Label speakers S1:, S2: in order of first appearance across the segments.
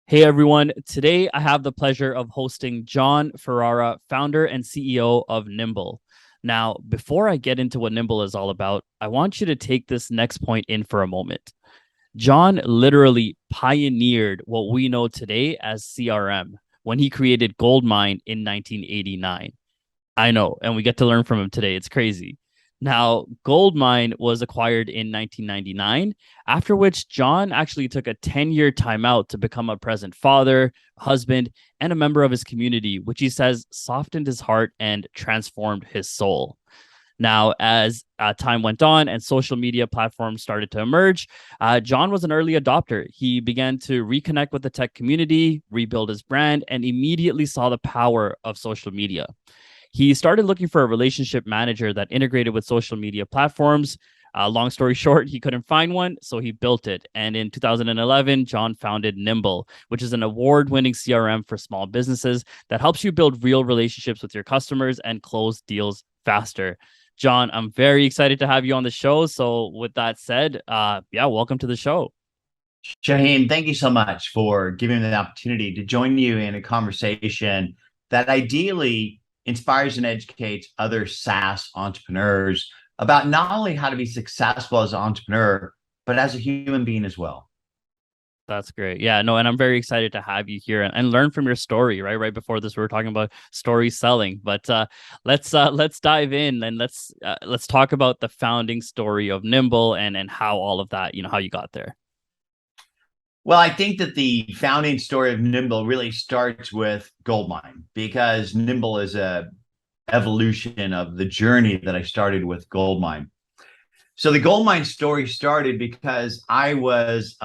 S1: Hey everyone, today I have the pleasure of hosting John Ferrara, founder and CEO of Nimble. Now, before I get into what Nimble is all about, I want you to take this next point in for a moment. John literally pioneered what we know today as CRM when he created Goldmine in 1989. I know, and we get to learn from him today. It's crazy. Now, Goldmine was acquired in 1999, after which John actually took a 10-year timeout to become a present father, husband, and a member of his community, which he says softened his heart and transformed his soul. Now, as time went on and social media platforms started to emerge, John was an early adopter. He began to reconnect with the tech community, rebuild his brand, and immediately saw the power of social media. He started looking for a relationship manager that integrated with social media platforms. Long story short, he couldn't find one, so he built it. And in 2011, John founded Nimble, which is an award-winning CRM for small businesses that helps you build real relationships with your customers and close deals faster. John, I'm very excited to have you on the show. So with that said, welcome to the show.
S2: Shaheen, thank you so much for giving me the opportunity to join you in a conversation that ideally inspires and educates other SaaS entrepreneurs about not only how to be successful as an entrepreneur, but as a human being as well.
S1: That's great. Yeah, no, and I'm very excited to have you here and learn from your story, right? Right before this, we were talking about story selling, but let's dive in and let's talk about the founding story of Nimble and how all of that, how you got there.
S2: Well, I think that the founding story of Nimble really starts with Goldmine because Nimble is a evolution of the journey that I started with Goldmine. So the Goldmine story started because I was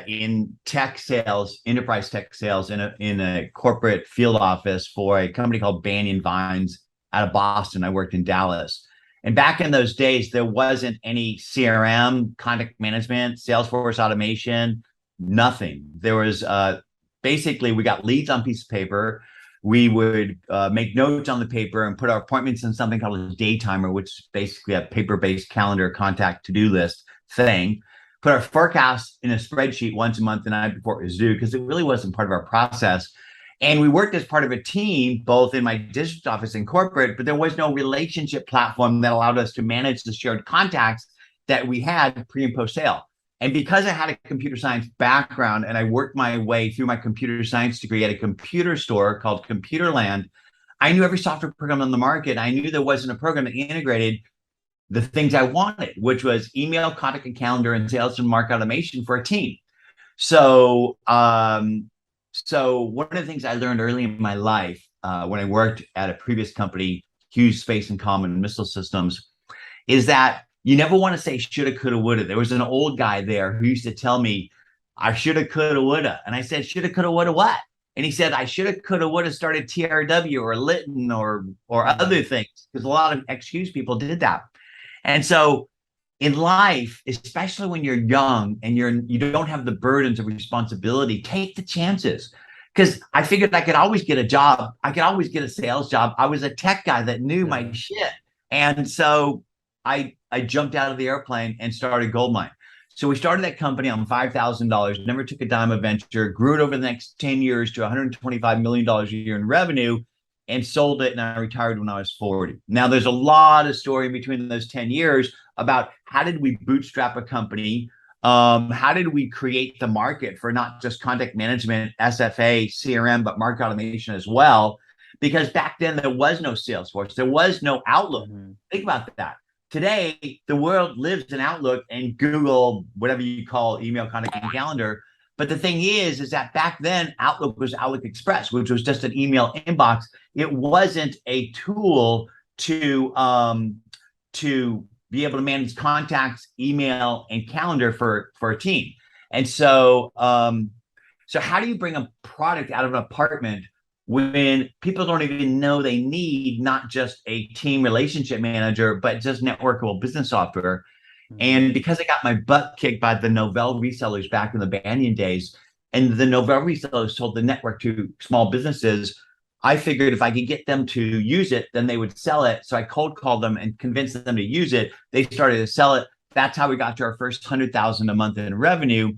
S2: in tech sales, enterprise tech sales in a corporate field office for a company called Banyan Vines out of Boston. I worked in Dallas. And back in those days, there wasn't any CRM, contact management, Salesforce automation, nothing. There was basically, we got leads on a piece of paper. We would make notes on the paper and put our appointments in something called a day timer, which is basically a paper-based calendar contact to-do list thing. Put our forecast in a spreadsheet once a month the night before it was due because it really wasn't part of our process. And we worked as part of a team, both in my district office and corporate, but there was no relationship platform that allowed us to manage the shared contacts that we had pre and post sale. And because I had a computer science background and I worked my way through my computer science degree at a computer store called Computerland, I knew every software program on the market. I knew there wasn't a program that integrated the things I wanted, which was email, contact and calendar, and sales and market automation for a team. So, one of the things I learned early in my life when I worked at a previous company, Hughes Space and Common Missile Systems, is that you never want to say shoulda, coulda, woulda. There was an old guy there who used to tell me, I shoulda, coulda, woulda. And I said, shoulda, coulda, woulda what? And he said, I shoulda, coulda, woulda started TRW or Lytton or other things, because a lot of ex-Hughes people did that. And so in life, especially when you're young and you don't have the burdens of responsibility, take the chances. Because I figured I could always get a job. I could always get a sales job. I was a tech guy that knew my shit. And so I jumped out of the airplane and started Goldmine. So we started that company on $5,000, never took a dime of venture, grew it over the next 10 years to $125 million a year in revenue, and sold it. And I retired when I was 40. Now, there's a lot of story between those 10 years about how did we bootstrap a company? How did we create the market for not just contact management, SFA, CRM, but market automation as well? Because back then there was no Salesforce, there was no Outlook. Think about that. Today, the world lives in Outlook and Google, whatever you call email, contact, and calendar. But the thing is that back then, Outlook was Outlook Express, which was just an email inbox. It wasn't a tool to be able to manage contacts, email, and calendar for a team. And so, so how do you bring a product out of an apartment when people don't even know they need not just a team relationship manager, but just networkable business software? And because I got my butt kicked by the Novell resellers back in the Banyan days, and the Novell resellers sold the network to small businesses, I figured if I could get them to use it, then they would sell it. So I cold called them and convinced them to use it. They started to sell it. That's how we got to our first 100,000 a month in revenue.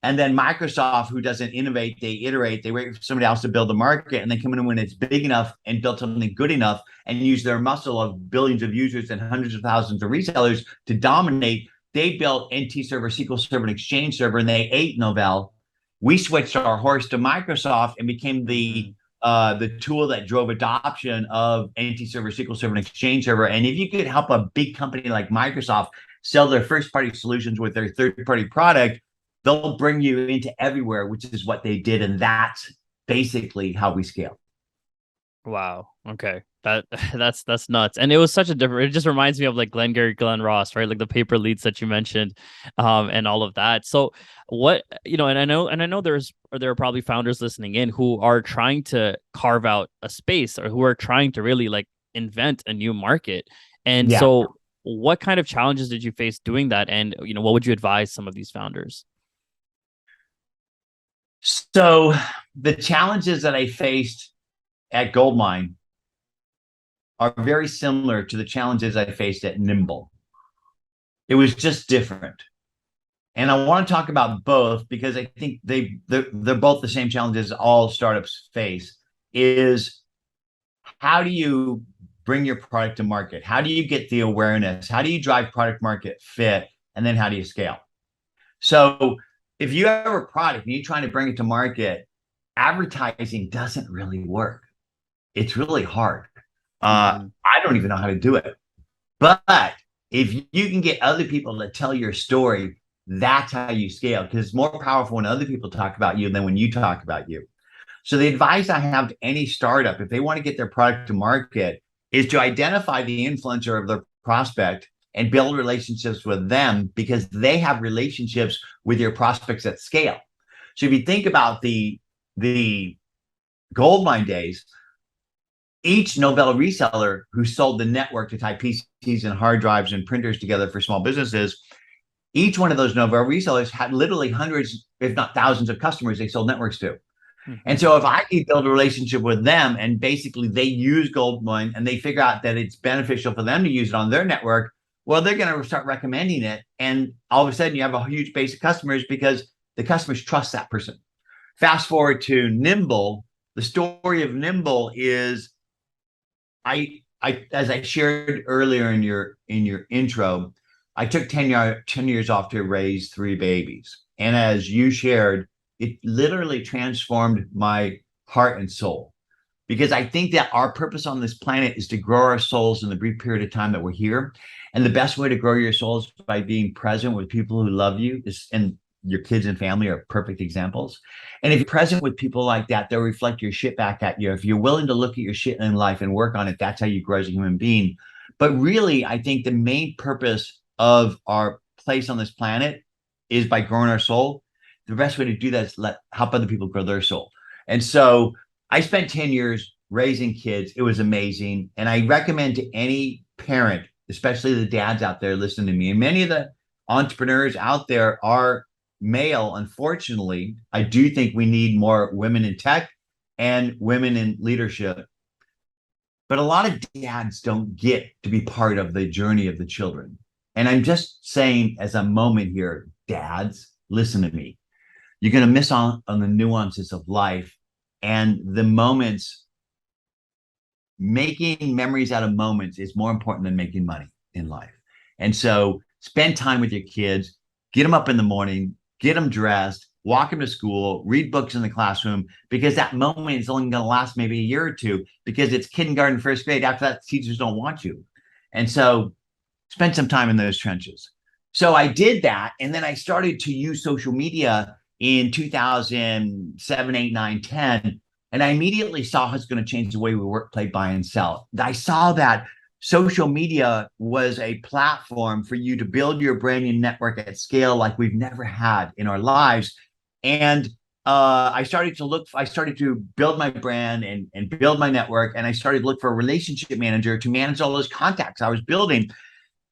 S2: And then Microsoft, who doesn't innovate, they iterate, they wait for somebody else to build the market, and they come in when it's big enough and build something good enough and use their muscle of billions of users and hundreds of thousands of resellers to dominate. They built NT Server, SQL Server, and Exchange Server, and they ate Novell. We switched our horse to Microsoft and became the tool that drove adoption of NT Server, SQL Server, and Exchange Server. And if you could help a big company like Microsoft sell their first-party solutions with their third-party product, they'll bring you into everywhere, which is what they did. And that's basically how we scale.
S1: Wow. Okay. That's nuts. And it was such a different, it just reminds me of like Glengarry Glen Ross, right? Like the paper leads that you mentioned, and all of that. So what, and I know there are probably founders listening in who are trying to carve out a space, or who are trying to really like invent a new market. And so what kind of challenges did you face doing that? And, what would you advise some of these founders?
S2: So the challenges that I faced at Goldmine are very similar to the challenges I faced at Nimble. It was just different. And I want to talk about both because I think they're both the same challenges all startups face. Is how do you bring your product to market? How do you get the awareness? How do you drive product market fit? And then how do you scale? So if you have a product and you're trying to bring it to market, advertising doesn't really work. It's really hard. I don't even know how to do it. But if you can get other people to tell your story, that's how you scale, because it's more powerful when other people talk about you than when you talk about you. So the advice I have to any startup, if they want to get their product to market, is to identify the influencer of their prospect and build relationships with them, because they have relationships with your prospects at scale. So if you think about the Goldmine days, each Novell reseller who sold the network to tie PCs and hard drives and printers together for small businesses, each one of those Novell resellers had literally hundreds, if not thousands of customers they sold networks to. And so if I can build a relationship with them and basically they use Goldmine and they figure out that it's beneficial for them to use it on their network, well, they're going to start recommending it. And all of a sudden you have a huge base of customers because the customers trust that person. Fast forward to Nimble. The story of Nimble is, I as I shared earlier in your intro, I took 10 years off to raise 3 babies. And as you shared, it literally transformed my heart and soul, because I think that our purpose on this planet is to grow our souls in the brief period of time that we're here. And the best way to grow your soul is by being present with people who love you. And your kids and family are perfect examples. And if you're present with people like that, they'll reflect your shit back at you. If you're willing to look at your shit in life and work on it, that's how you grow as a human being. But really, I think the main purpose of our place on this planet is by growing our soul. The best way to do that is help other people grow their soul. And so I spent 10 years raising kids. It was amazing. And I recommend to any parent, especially the dads out there listening to me, and many of the entrepreneurs out there are male. Unfortunately, I do think we need more women in tech and women in leadership. But a lot of dads don't get to be part of the journey of the children. And I'm just saying, as a moment here, dads, listen to me. You're going to miss on the nuances of life and the moments. Making memories out of moments is more important than making money in life. And so spend time with your kids, get them up in the morning, get them dressed, walk them to school, read books in the classroom, because that moment is only going to last maybe a year or two, because it's kindergarten, first grade. After that, teachers don't want you. And so spend some time in those trenches. So I did that. And then I started to use social media in 2007, 8, 9, 10. And I immediately saw how it's going to change the way we work, play, buy, and sell. I saw that social media was a platform for you to build your brand and network at scale like we've never had in our lives. And I started to build my brand and build my network. And I started to look for a relationship manager to manage all those contacts I was building.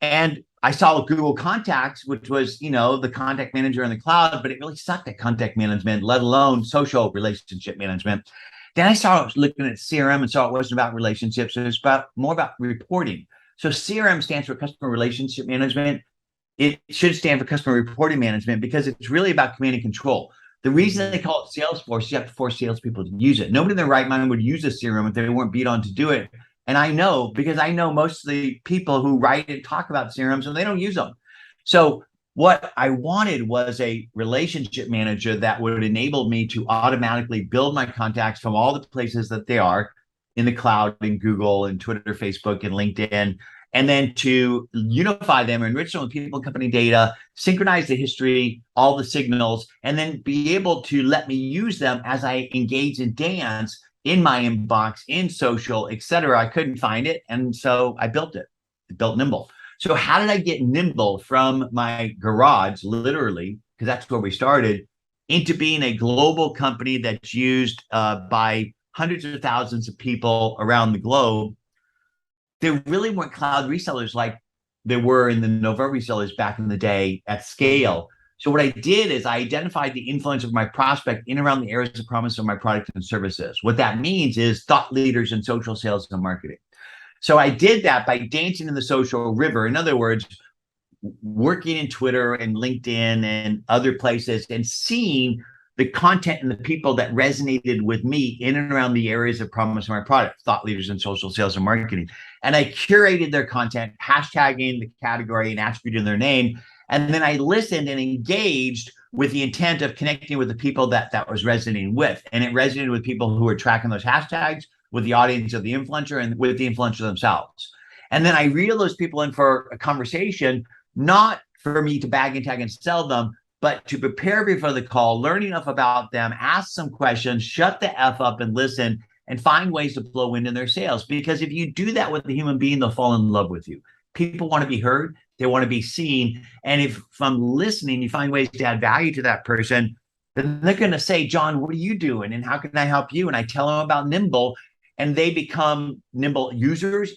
S2: And I saw Google Contacts, which was, the contact manager in the cloud, but it really sucked at contact management, let alone social relationship management. Then I started looking at CRM and saw it wasn't about relationships. It was more about reporting. So CRM stands for customer relationship management. It should stand for customer reporting management because it's really about command and control. The reason they call it Salesforce is you have to force salespeople to use it. Nobody in their right mind would use a CRM if they weren't beat on to do it. And I know because I know most of the people who write and talk about CRMs and they don't use them. So what I wanted was a relationship manager that would enable me to automatically build my contacts from all the places that they are in the cloud, in Google and Twitter, Facebook and LinkedIn, and then to unify them, enrich them with people and company data, synchronize the history, all the signals, and then be able to let me use them as I engage and dance in my inbox, in social, etc. I couldn't find it, and so I built it. I built Nimble. So how did I get Nimble from my garage, literally, because that's where we started, into being a global company that's used by hundreds of thousands of people around the globe? There really weren't cloud resellers like there were in the Nova resellers back in the day at scale. So what I did is I identified the influence of my prospect in around the areas of promise of my product and services. What that means is thought leaders in social sales and marketing. So I did that by dancing in the social river. In other words, working in Twitter and LinkedIn and other places and seeing the content and the people that resonated with me in and around the areas of promise of my product, thought leaders in social sales and marketing. And I curated their content, hashtagging the category and attributing their name. And then I listened and engaged with the intent of connecting with the people that was resonating with. And it resonated with people who were tracking those hashtags, with the audience of the influencer and with the influencer themselves. And then I reel those people in for a conversation, not for me to bag and tag and sell them, but to prepare before the call, learn enough about them, ask some questions, shut the F up and listen, and find ways to blow wind in their sails. Because if you do that with a human being, they'll fall in love with you. People want to be heard. They want to be seen. And if from listening, you find ways to add value to that person, then they're going to say, John, what are you doing? And how can I help you? And I tell them about Nimble. And they become Nimble users,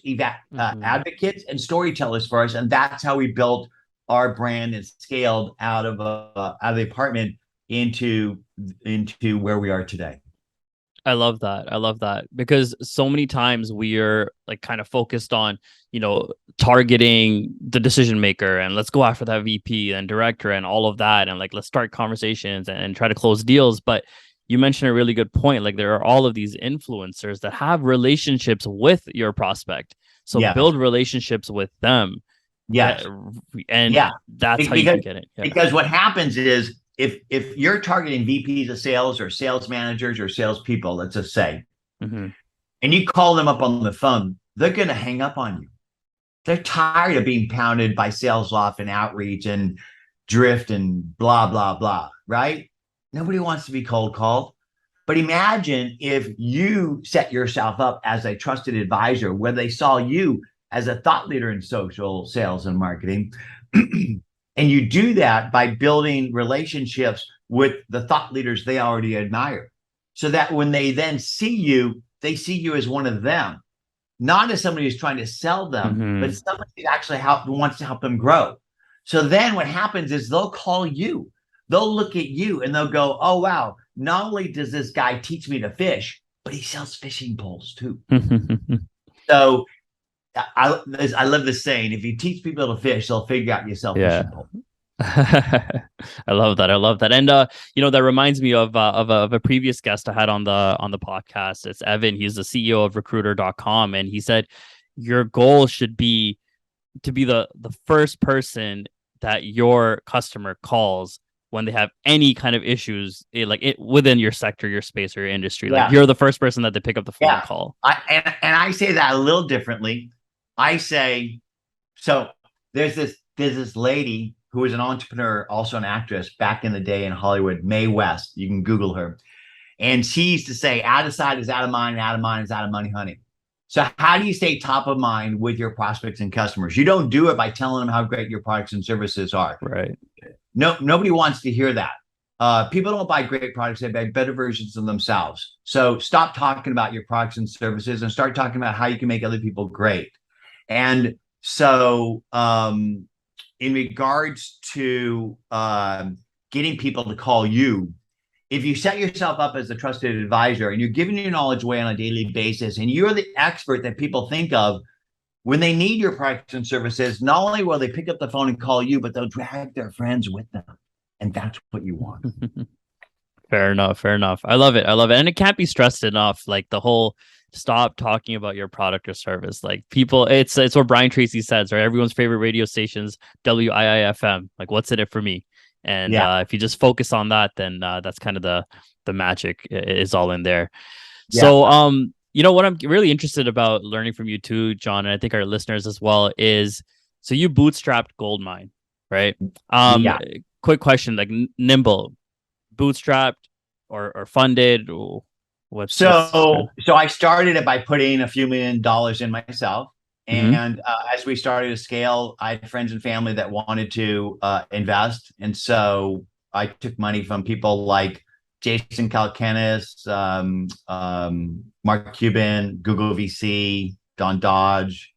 S2: advocates, and storytellers for us. And that's how we built our brand and scaled out of the apartment into where we are today.
S1: I love that. I love that because so many times we are like kind of focused on, targeting the decision maker and let's go after that VP and director and all of that. And like, let's start conversations and try to close deals. But you mentioned a really good point. Like there are all of these influencers that have relationships with your prospect. So build relationships with them.
S2: Yes.
S1: And that's how you can get it. Yeah.
S2: Because what happens is if you're targeting VPs of sales or sales managers or salespeople, let's just say, and you call them up on the phone, they're going to hang up on you. They're tired of being pounded by sales loft and outreach and drift and blah, blah, blah, right? Nobody wants to be cold called. But imagine if you set yourself up as a trusted advisor where they saw you as a thought leader in social sales and marketing. And you do that by building relationships with the thought leaders they already admire. So that when they then see you, they see you as one of them, not as somebody who's trying to sell them, but somebody who actually wants to help them grow. So then what happens is they'll call you. They'll look at you and they'll go, oh, wow, not only does this guy teach me to fish, but he sells fishing poles too. So I love this saying, if you teach people to fish, they'll figure out you sell fishing poles.
S1: I love that. I love that. And that reminds me of a previous guest I had on the podcast. It's Evan. He's the CEO of recruiter.com. And he said, your goal should be to be the first person that your customer calls when they have any kind of issues, within your sector, your space, or your industry. Like you're the first person that they pick up the phone and call.
S2: And I say that a little differently. I say, so there's this lady who was an entrepreneur, also an actress back in the day in Hollywood, Mae West. You can Google her. And she used to say, out of sight is out of mind, and out of mind is out of money, honey. So how do you stay top of mind with your prospects and customers? You don't do it by telling them how great your products and services are.
S1: Right.
S2: No, nobody wants to hear that. People don't buy great products, they buy better versions of themselves. So stop talking about your products and services and start talking about how you can make other people great. And so in regards to getting people to call you, if you set yourself up as a trusted advisor and you're giving your knowledge away on a daily basis and you're the expert that people think of, when they need your products and services, not only will they pick up the phone and call you, but they'll drag their friends with them. And that's what you want.
S1: Fair enough. Fair enough. I love it. I love it. And it can't be stressed enough. Like the whole stop talking about your product or service. Like people, it's what Brian Tracy says, right? Everyone's favorite radio stations, WIIFM. Like what's in it for me? And if you just focus on that, then that's kind of the magic is all in there.
S2: Yeah.
S1: So what I'm really interested about learning from you too, John, and I think our listeners as well, is so you bootstrapped Goldmine, right? Quick question, like Nimble, bootstrapped or funded?
S2: So I started it by putting a few $1 million in myself. And as we started to scale, I had friends and family that wanted to invest. And so I took money from people like Jason Calacanis, Mark Cuban, Google VC, Don Dodge.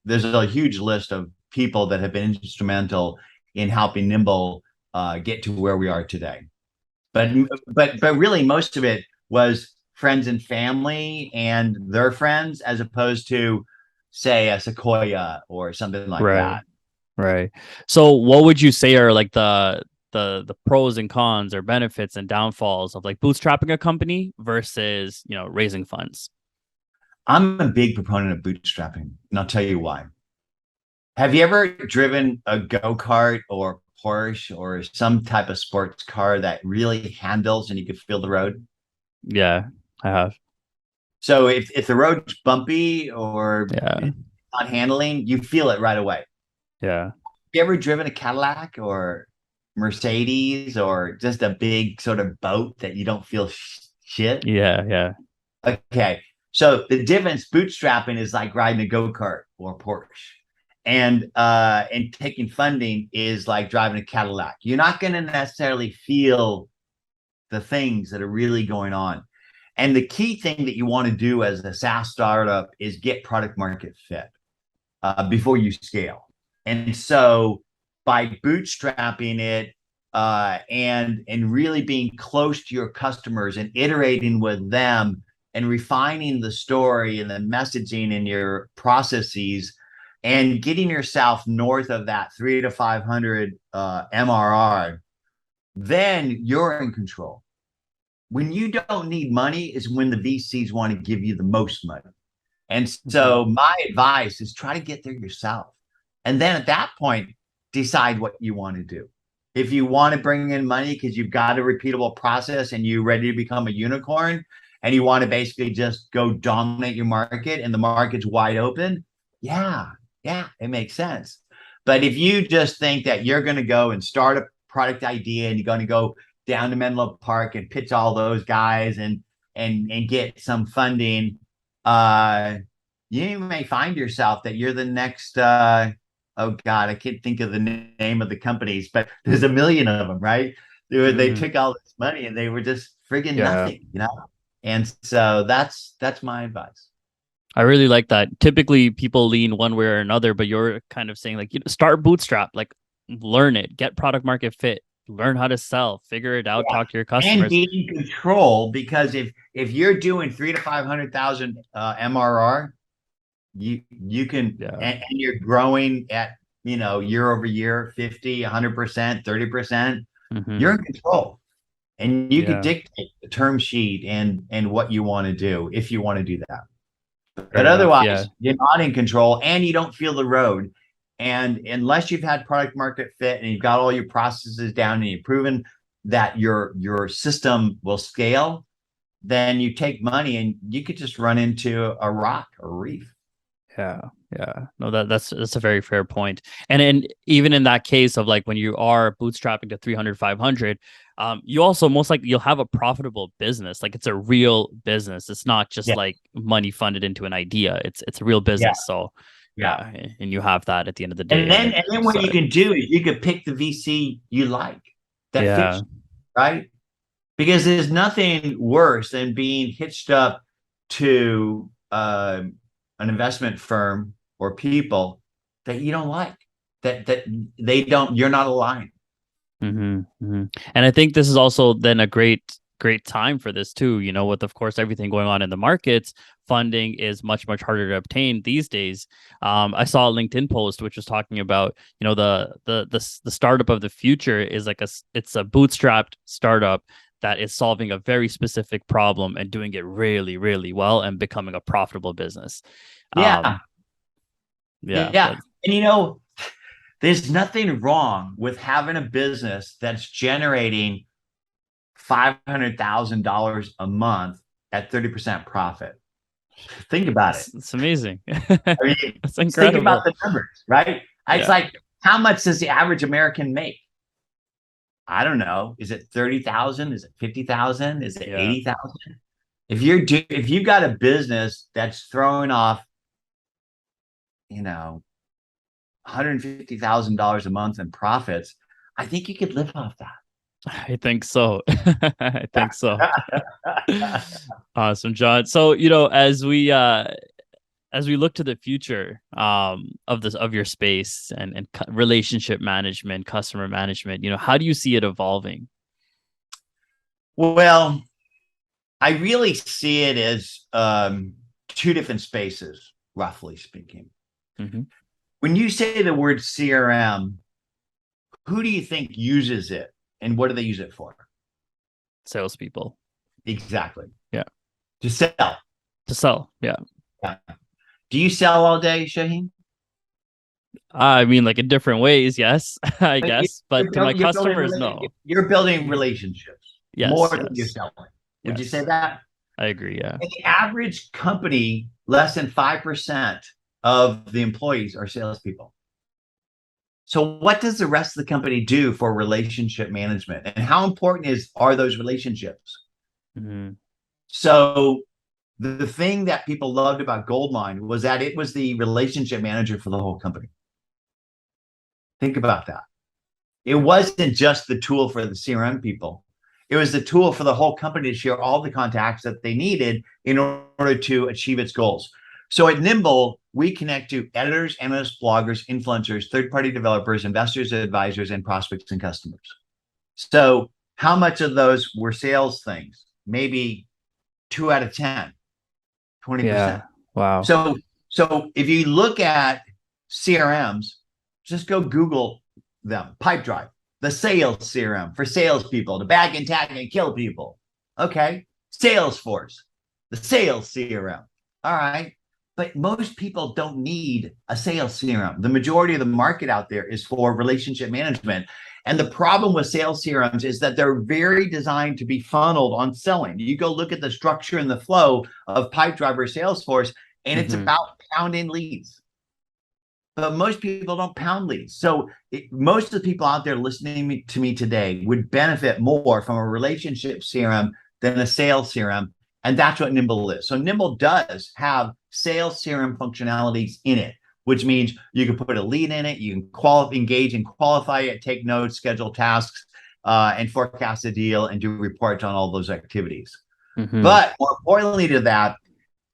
S2: There's a huge list of people that have been instrumental in helping Nimble get to where we are today. But really, most of it was friends and family and their friends, as opposed to, say, a Sequoia or something like that.
S1: Right. So, what would you say are like the pros and cons or benefits and downfalls of like bootstrapping a company versus raising funds?
S2: I'm a big proponent of bootstrapping, and I'll tell you why. Have you ever driven a go-kart or Porsche or some type of sports car that really handles and you could feel the road?
S1: Yeah, I have.
S2: So if the road's bumpy or not handling, you feel it right away.
S1: Yeah.
S2: Have you ever driven a Cadillac or Mercedes or just a big sort of boat that you don't feel shit?
S1: Yeah.
S2: Okay. So the difference, bootstrapping is like riding a go-kart or Porsche. And taking funding is like driving a Cadillac. You're not going to necessarily feel the things that are really going on. And the key thing that you want to do as a SaaS startup is get product market fit before you scale. And so by bootstrapping it and really being close to your customers and iterating with them and refining the story and the messaging in your processes, and getting yourself north of that 300 to 500 MRR, then you're in control. When you don't need money is when the VCs want to give you the most money. And so my advice is try to get there yourself. And then at that point, decide what you want to do. If you want to bring in money because you've got a repeatable process and you're ready to become a unicorn and you want to basically just go dominate your market and the market's wide open, yeah, it makes sense. But if you just think that you're going to go and start a product idea and you're going to go down to Menlo Park and pitch all those guys and get some funding, you may find yourself that you're the next, oh God, I can't think of the name of the companies, but there's a million of them, right? They took all this money and they were just friggin' nothing, And so that's my advice.
S1: I really like that. Typically people lean one way or another, but you're kind of saying like, start bootstrap, like learn it, get product market fit, learn how to sell, figure it out, talk to your customers.
S2: And be in control, because if you're doing 300,000 to 500,000 MRR, you can, and you're growing at, year over year, 50, 100%, 30%, you're in control. And you can dictate the term sheet and what you want to do if you want to do that. But otherwise, you're not in control and you don't feel the road. And unless you've had product market fit and you've got all your processes down and you've proven that your system will scale, then you take money and you could just run into a rock or reef.
S1: Yeah. No, that's a very fair point. And even in that case of like when you are bootstrapping to 300, 500, you also most likely you'll have a profitable business. Like it's a real business. It's not just like money funded into an idea. It's a real business. So and you have that at the end of the day.
S2: And then what you can do is you could pick the VC you like that fits you, right? Because there's nothing worse than being hitched up to an investment firm or people that you don't like, that you're not aligned.
S1: And I think this is also then a great time for this too, with of course everything going on in the markets funding is much, much harder to obtain these days. I saw a LinkedIn post which was talking about, the startup of the future is it's a bootstrapped startup that is solving a very specific problem and doing it really, really well and becoming a profitable business.
S2: Yeah.
S1: Yeah.
S2: And there's nothing wrong with having a business that's generating $500,000 a month at 30% profit. Think about it.
S1: It's amazing.
S2: I mean,
S1: It's incredible.
S2: think about the numbers, right? It's like, how much does the average American make? I don't know. Is it 30,000? Is it 50,000? Is it 80,000? If you've got a business that's throwing off, $150,000 a month in profits, I think you could live off that.
S1: I think so. I think so. Awesome, John. So, as we look to the future of your space and relationship management, customer management, how do you see it evolving?
S2: Well, I really see it as two different spaces, roughly speaking.
S1: Mm-hmm.
S2: When you say the word CRM, who do you think uses it, and what do they use it for?
S1: Salespeople.
S2: Exactly.
S1: Yeah.
S2: To sell.
S1: To sell. Yeah.
S2: Do you sell all day, Shaheen?
S1: I mean, like in different ways, yes, I guess. But to my customers, no.
S2: You're building relationships more than you're selling. Would you say that?
S1: I agree. Yeah.
S2: In the average company, less than 5% of the employees are salespeople. So what does the rest of the company do for relationship management? And how important are those relationships?
S1: Mm-hmm.
S2: So the thing that people loved about Goldmine was that it was the relationship manager for the whole company. Think about that. It wasn't just the tool for the CRM people. It was the tool for the whole company to share all the contacts that they needed in order to achieve its goals. So at Nimble, we connect to editors, analysts, bloggers, influencers, third-party developers, investors, advisors, and prospects and customers. So how much of those were sales things? Maybe 2 out of 10, 20%.
S1: Yeah. Wow.
S2: So if you look at CRMs, just go Google them. Pipedrive, the sales CRM for salespeople to bag and tag and kill people. Okay. Salesforce, the sales CRM. All right. But most people don't need a sales CRM. The majority of the market out there is for relationship management. And the problem with sales CRMs is that they're very designed to be funneled on selling. You go look at the structure and the flow of Pipedrive or Salesforce, and it's about pounding leads. But most people don't pound leads. So most of the people out there listening to me today would benefit more from a relationship CRM than a sales CRM. And that's what Nimble is. So Nimble does have sales CRM functionalities in it, which means you can put a lead in it, you can engage and qualify it, take notes, schedule tasks, and forecast a deal and do reports on all those activities. But more importantly to that,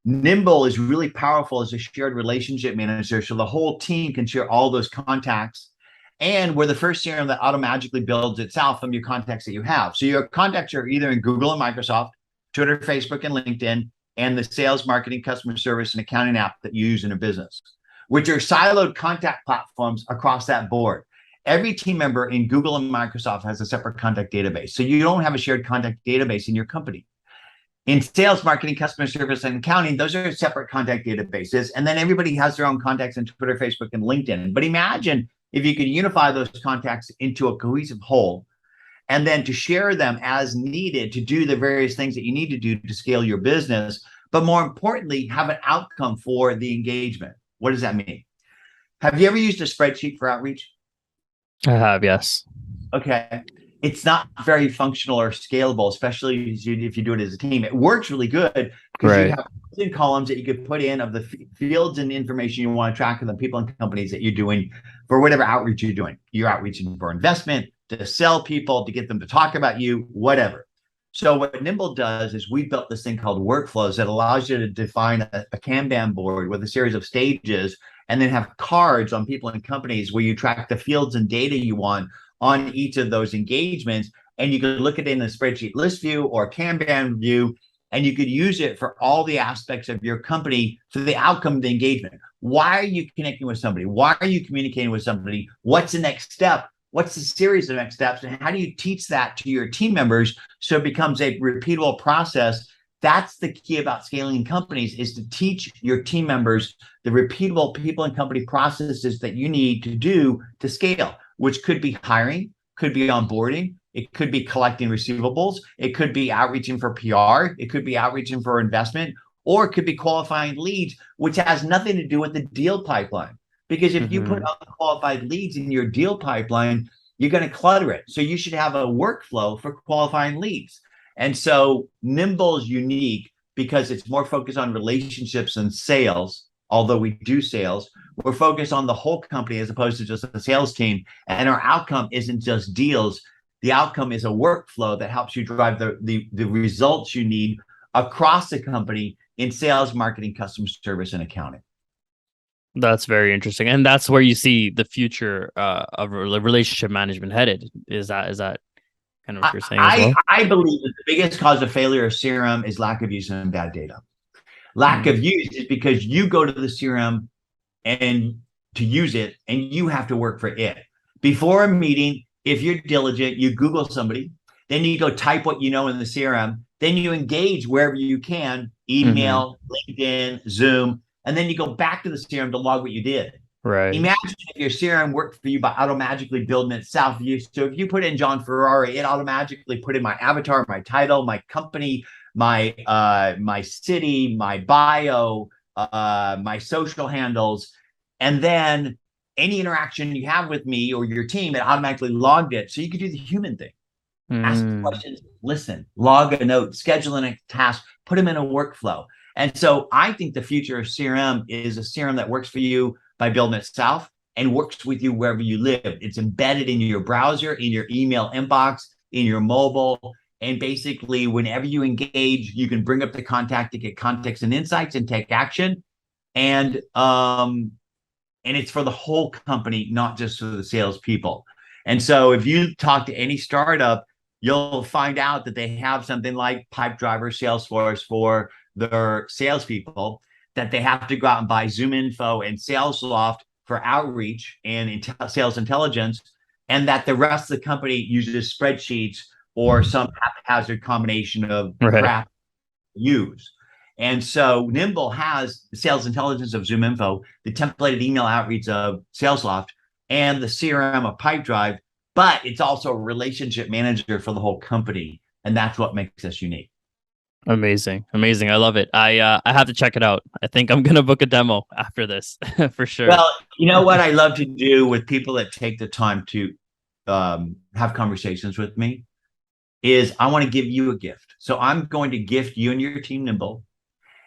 S2: Nimble is really powerful as a shared relationship manager. So the whole team can share all those contacts. And we're the first CRM that automatically builds itself from your contacts that you have. So your contacts are either in Google and Microsoft, Twitter, Facebook, and LinkedIn, and the sales, marketing, customer service, and accounting app that you use in a business, which are siloed contact platforms across that board. Every team member in Google and Microsoft has a separate contact database. So you don't have a shared contact database in your company. In sales, marketing, customer service, and accounting, those are separate contact databases. And then everybody has their own contacts in Twitter, Facebook, and LinkedIn. But imagine if you could unify those contacts into a cohesive whole, and then to share them as needed to do the various things that you need to do to scale your business. But more importantly, have an outcome for the engagement. What does that mean? Have you ever used a spreadsheet for outreach?
S1: I have, yes.
S2: Okay. It's not very functional or scalable, especially if you do it as a team. It works really good because you have columns that you could put in of the fields and information you want to track of the people and companies that you're doing for whatever outreach you're doing. You're outreaching for investment, to sell people, to get them to talk about you, whatever. So what Nimble does is we built this thing called workflows that allows you to define a Kanban board with a series of stages and then have cards on people and companies where you track the fields and data you want on each of those engagements. And you can look at it in a spreadsheet list view or Kanban view and you could use it for all the aspects of your company for the outcome of the engagement. Why are you connecting with somebody? Why are you communicating with somebody? What's the next step? What's the series of next steps? And how do you teach that to your team members so it becomes a repeatable process? That's the key about scaling companies, is to teach your team members the repeatable people and company processes that you need to do to scale, which could be hiring, could be onboarding, it could be collecting receivables, it could be outreaching for PR, it could be outreaching for investment, or it could be qualifying leads, which has nothing to do with the deal pipeline. Because if you put unqualified leads in your deal pipeline, you're going to clutter it. So you should have a workflow for qualifying leads. And so Nimble is unique because it's more focused on relationships and sales. Although we do sales, we're focused on the whole company as opposed to just a sales team. And our outcome isn't just deals. The outcome is a workflow that helps you drive the results you need across the company in sales, marketing, customer service, and accounting.
S1: That's very interesting, and that's where you see the future of relationship management headed. Is that kind of what you're saying as well?
S2: I believe that the biggest cause of failure of CRM is lack of use and bad data. Lack of use is because you go to the CRM and to use it, and you have to work for it. Before a meeting, if you're diligent, you Google somebody, then you go type what you know in the CRM, then you engage wherever you can, email, LinkedIn, Zoom, and then you go back to the CRM to log what you did.
S1: Right.
S2: Imagine if your CRM worked for you by automatically building itself. So if you put in John Ferrara, it automatically put in my avatar, my title, my company, my city, my bio, my social handles, and then any interaction you have with me or your team, it automatically logged it. So you could do the human thing. Ask questions, listen, log a note, schedule a task, put them in a workflow. And so I think the future of CRM is a CRM that works for you by building itself and works with you wherever you live. It's embedded in your browser, in your email inbox, in your mobile. And basically, whenever you engage, you can bring up the contact to get context and insights and take action. And it's for the whole company, not just for the salespeople. And so if you talk to any startup, you'll find out that they have something like Pipedriver, Salesforce for their salespeople, that they have to go out and buy ZoomInfo and SalesLoft for outreach and sales intelligence, and that the rest of the company uses spreadsheets or some haphazard combination of crap use. And so Nimble has the sales intelligence of ZoomInfo, the templated email outreach of SalesLoft, and the CRM of Pipedrive, but it's also a relationship manager for the whole company. And that's what makes us unique.
S1: Amazing. I love it. I have to check it out. I think I'm gonna book a demo after this for sure.
S2: Well, you know what I love to do with people that take the time to have conversations with me is I want to give you a gift. So I'm going to gift you and your team Nimble,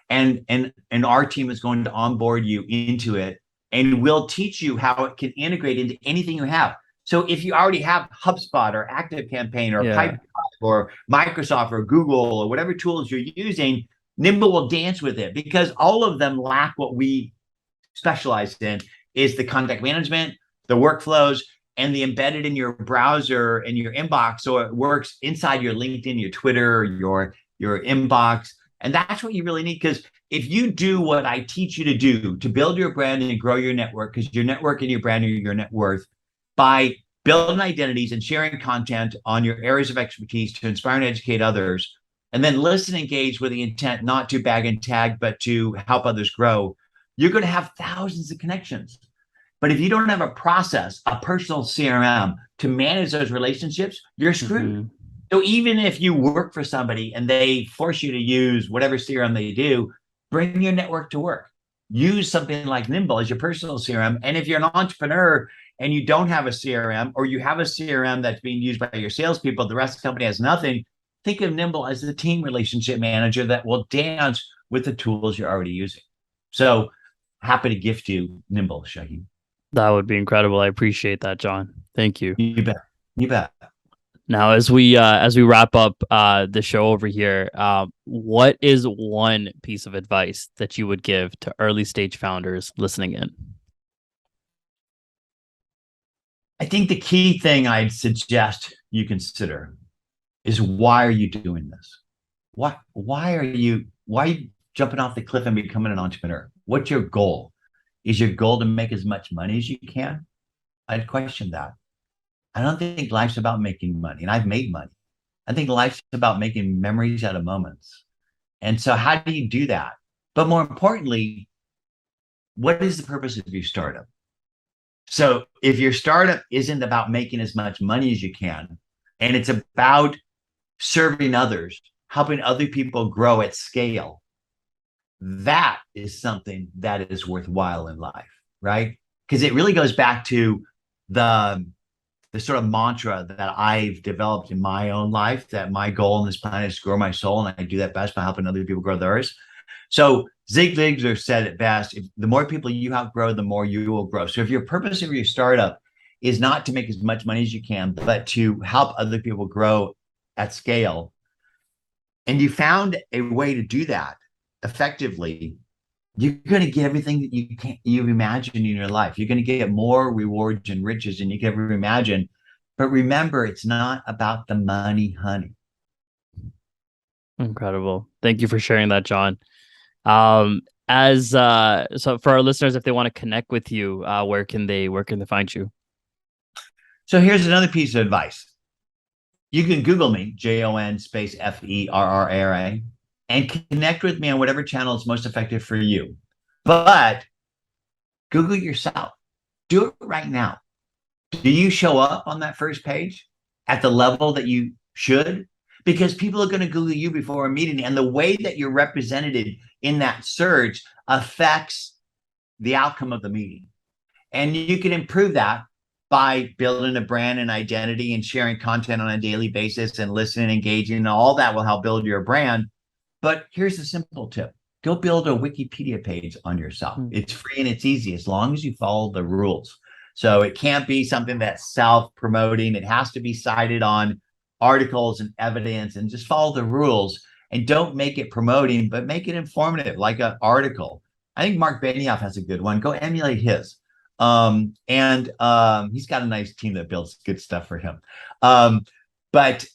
S2: and our team is going to onboard you into it, and we'll teach you how it can integrate into anything you have. So if you already have HubSpot or ActiveCampaign or Pipedrive or Microsoft or Google or whatever tools you're using, Nimble will dance with it, because all of them lack what we specialize in, is the contact management, the workflows, and the embedded in your browser and your inbox. So it works inside your LinkedIn, your Twitter, your inbox. And that's what you really need, because if you do what I teach you to do to build your brand and grow your network, because your network and your brand are your net worth, by building identities and sharing content on your areas of expertise to inspire and educate others, and then listen and engage with the intent not to bag and tag, but to help others grow, you're going to have thousands of connections. But if you don't have a process, a personal CRM to manage those relationships, you're screwed. So even if you work for somebody and they force you to use whatever CRM they do, bring your network to work. Use something like Nimble as your personal CRM. And if you're an entrepreneur and you don't have a CRM, or you have a CRM that's being used by your salespeople, the rest of the company has nothing, think of Nimble as the team relationship manager that will dance with the tools you're already using. So happy to gift you Nimble, Shaheen.
S1: That would be incredible. I appreciate that, John. Thank you.
S2: You bet. You bet.
S1: Now, as we wrap up the show over here, what is one piece of advice that you would give to early stage founders listening in?
S2: I think the key thing I'd suggest you consider is, why are you doing this? why are you jumping off the cliff and becoming an entrepreneur? What's your goal? Is your goal to make as much money as you can? I'd question that. I don't think life's about making money, and I've made money. I think life's about making memories out of moments. And so, how do you do that? But more importantly, what is the purpose of your startup? So, if your startup isn't about making as much money as you can, and it's about serving others, helping other people grow at scale, that is something that is worthwhile in life, right? Because it really goes back to the the sort of mantra that I've developed in my own life, that my goal on this planet is to grow my soul, and I do that best by helping other people grow theirs. So Zig Ziglar said it best: if the more people you help grow, the more you will grow. So if your purpose of your startup is not to make as much money as you can, but to help other people grow at scale, and you found a way to do that effectively, you're going to get everything that you've imagined in your life. You're going to get more rewards and riches than you can ever imagine. But remember, it's not about the money, honey.
S1: Incredible. Thank you for sharing that, John. As so for our listeners, if they want to connect with you, where can they find you?
S2: So here's another piece of advice. You can Google me, Jon space Ferrara, and connect with me on whatever channel is most effective for you. But Google yourself. Do it right now. Do you show up on that first page at the level that you should? Because people are going to Google you before a meeting, and the way that you're represented in that search affects the outcome of the meeting. And you can improve that by building a brand and identity and sharing content on a daily basis and listening, engaging, and all that will help build your brand. But here's a simple tip. Go build a Wikipedia page on yourself. It's free and it's easy as long as you follow the rules. So it can't be something that's self-promoting. It has to be cited on articles and evidence, and just follow the rules, and don't make it promoting, but make it informative, like an article. I think Mark Benioff has a good one. Go emulate his. He's got a nice team that builds good stuff for him. But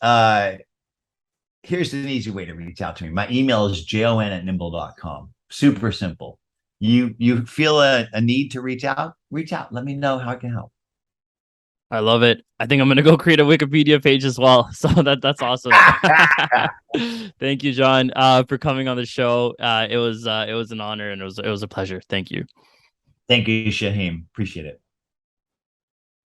S2: here's an easy way to reach out to me. My email is jon@nimble.com. Super simple. You feel a need to reach out? Reach out. Let me know how I can help.
S1: I love it. I think I'm gonna go create a Wikipedia page as well. So that's awesome. Thank you, John, for coming on the show. It was an honor, and it was a pleasure. Thank you.
S2: Thank you, Shaheem. Appreciate it.